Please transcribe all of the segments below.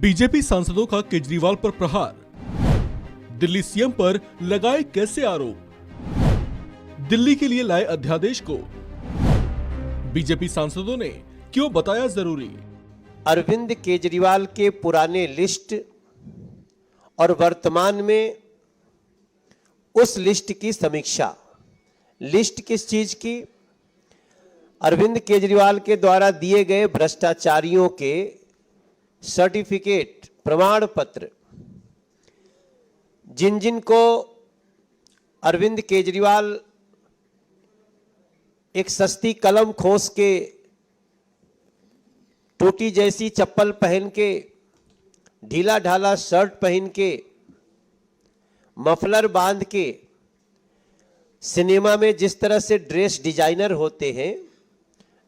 BJP सांसदों का केजरीवाल पर प्रहार, दिल्ली सीएम पर लगाए कैसे आरोप, दिल्ली के लिए लाए अध्यादेश को बीजेपी सांसदों ने क्यों बताया जरूरी। अरविंद केजरीवाल के पुराने लिस्ट और वर्तमान में उस लिस्ट की समीक्षा। लिस्ट किस चीज की? अरविंद केजरीवाल के द्वारा दिए गए भ्रष्टाचारियों के सर्टिफिकेट, प्रमाण पत्र, जिन जिन को अरविंद केजरीवाल एक सस्ती कलम खोस के, टोटी जैसी चप्पल पहन के, ढीला ढाला शर्ट पहन के, मफलर बांध के सिनेमा में जिस तरह से ड्रेस डिजाइनर होते हैं,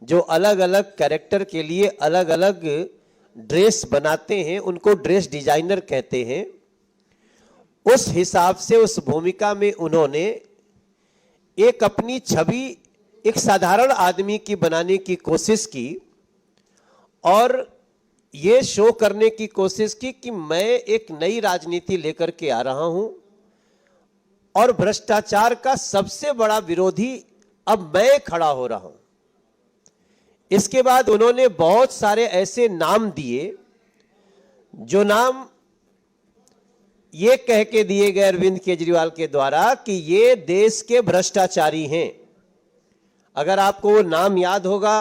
जो अलग अलग कैरेक्टर के लिए अलग अलग ड्रेस बनाते हैं, उनको ड्रेस डिजाइनर कहते हैं। उस हिसाब से उस भूमिका में उन्होंने एक अपनी छवि एक साधारण आदमी की बनाने की कोशिश की और ये शो करने की कोशिश की कि मैं एक नई राजनीति लेकर के आ रहा हूं और भ्रष्टाचार का सबसे बड़ा विरोधी अब मैं खड़ा हो रहा हूं। इसके बाद उन्होंने बहुत सारे ऐसे नाम दिए जो नाम ये कह के दिए गए अरविंद केजरीवाल के द्वारा कि ये देश के भ्रष्टाचारी हैं। अगर आपको वो नाम याद होगा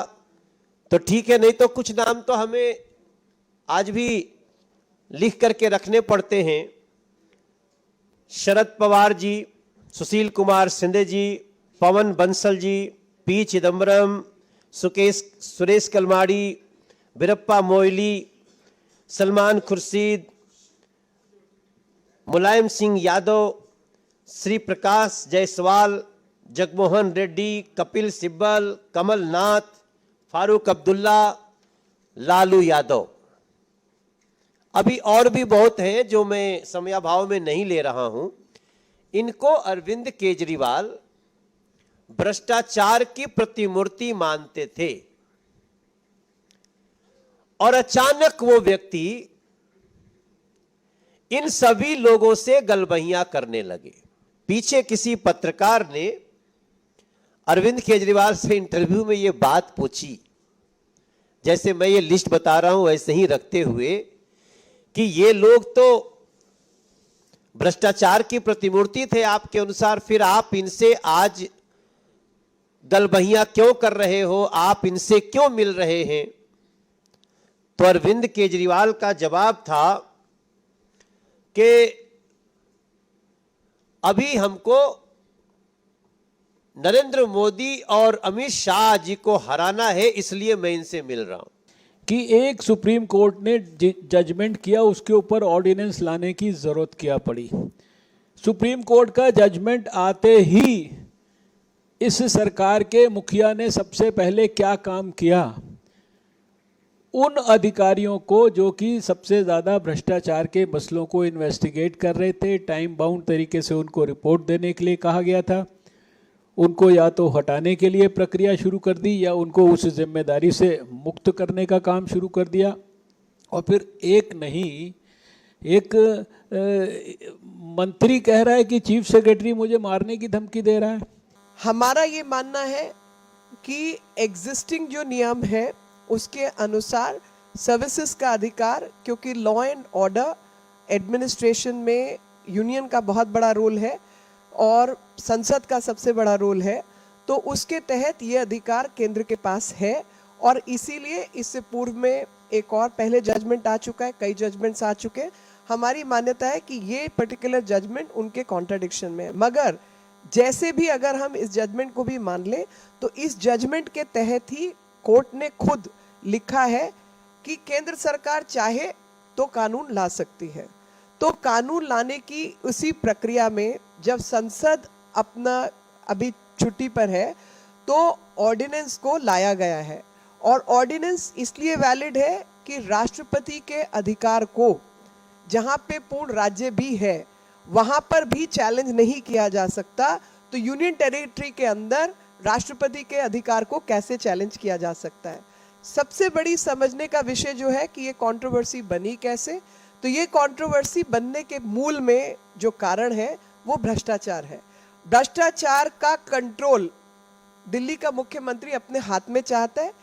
तो ठीक है, नहीं तो कुछ नाम तो हमें आज भी लिख करके रखने पड़ते हैं। शरद पवार जी, सुशील कुमार शिंदे जी, पवन बंसल जी, पी चिदम्बरम, सुरेश कलमाड़ी, वीरप्पा मोइली, सलमान खुर्शीद, मुलायम सिंह यादव, श्री प्रकाश जायसवाल, जगमोहन रेड्डी, कपिल सिब्बल, कमलनाथ, फारूक अब्दुल्ला, लालू यादव। अभी और भी बहुत हैं जो मैं समयाभाव में नहीं ले रहा हूं। इनको अरविंद केजरीवाल भ्रष्टाचार की प्रतिमूर्ति मानते थे और अचानक वो व्यक्ति इन सभी लोगों से गलबहियां करने लगे। पीछे किसी पत्रकार ने अरविंद केजरीवाल से इंटरव्यू में ये बात पूछी, जैसे मैं ये लिस्ट बता रहा हूं वैसे ही रखते हुए, कि ये लोग तो भ्रष्टाचार की प्रतिमूर्ति थे आपके अनुसार, फिर आप इनसे आज गलबहियां क्यों कर रहे हो, आप इनसे क्यों मिल रहे हैं? तो अरविंद केजरीवाल का जवाब था कि अभी हमको नरेंद्र मोदी और अमित शाह जी को हराना है, इसलिए मैं इनसे मिल रहा हूं। कि एक सुप्रीम कोर्ट ने जजमेंट किया, उसके ऊपर ऑर्डिनेंस लाने की जरूरत क्या पड़ी। सुप्रीम कोर्ट का जजमेंट आते ही इस सरकार के मुखिया ने सबसे पहले क्या काम किया? उन अधिकारियों को जो कि सबसे ज़्यादा भ्रष्टाचार के मसलों को इन्वेस्टिगेट कर रहे थे, टाइम बाउंड तरीके से उनको रिपोर्ट देने के लिए कहा गया था, उनको या तो हटाने के लिए प्रक्रिया शुरू कर दी या उनको उस जिम्मेदारी से मुक्त करने का काम शुरू कर दिया। और फिर एक नहीं, एक मंत्री कह रहा है कि चीफ सेक्रेटरी मुझे मारने की धमकी दे रहा है। हमारा ये मानना है कि एग्जिस्टिंग जो नियम है उसके अनुसार सर्विसेज का अधिकार, क्योंकि लॉ एंड ऑर्डर एडमिनिस्ट्रेशन में यूनियन का बहुत बड़ा रोल है और संसद का सबसे बड़ा रोल है, तो उसके तहत ये अधिकार केंद्र के पास है। और इसीलिए इससे पूर्व में एक और पहले जजमेंट आ चुका है, कई जजमेंट्स आ चुके हैं। हमारी मान्यता है कि ये पर्टिकुलर जजमेंट उनके कॉन्ट्राडिक्शन में है, मगर जैसे भी अगर हम इस जजमेंट को भी मान लें तो इस जजमेंट के तहत ही कोर्ट ने खुद लिखा है कि केंद्र सरकार चाहे तो कानून ला सकती है। तो कानून लाने की उसी प्रक्रिया में जब संसद अपना अभी छुट्टी पर है तो ऑर्डिनेंस को लाया गया है। और ऑर्डिनेंस इसलिए वैलिड है कि राष्ट्रपति के अधिकार को, जहां पे पूर्ण राज्य भी है, वहां पर भी चैलेंज नहीं किया जा सकता। तो यूनियन टेरिटरी के अंदर राष्ट्रपति के अधिकार को कैसे चैलेंज किया जा सकता है? सबसे बड़ी समझने का विषय जो है कि ये कंट्रोवर्सी बनी कैसे, तो ये कंट्रोवर्सी बनने के मूल में जो कारण है वो भ्रष्टाचार है। भ्रष्टाचार का कंट्रोल दिल्ली का मुख्यमंत्री अपने हाथ में चाहता है।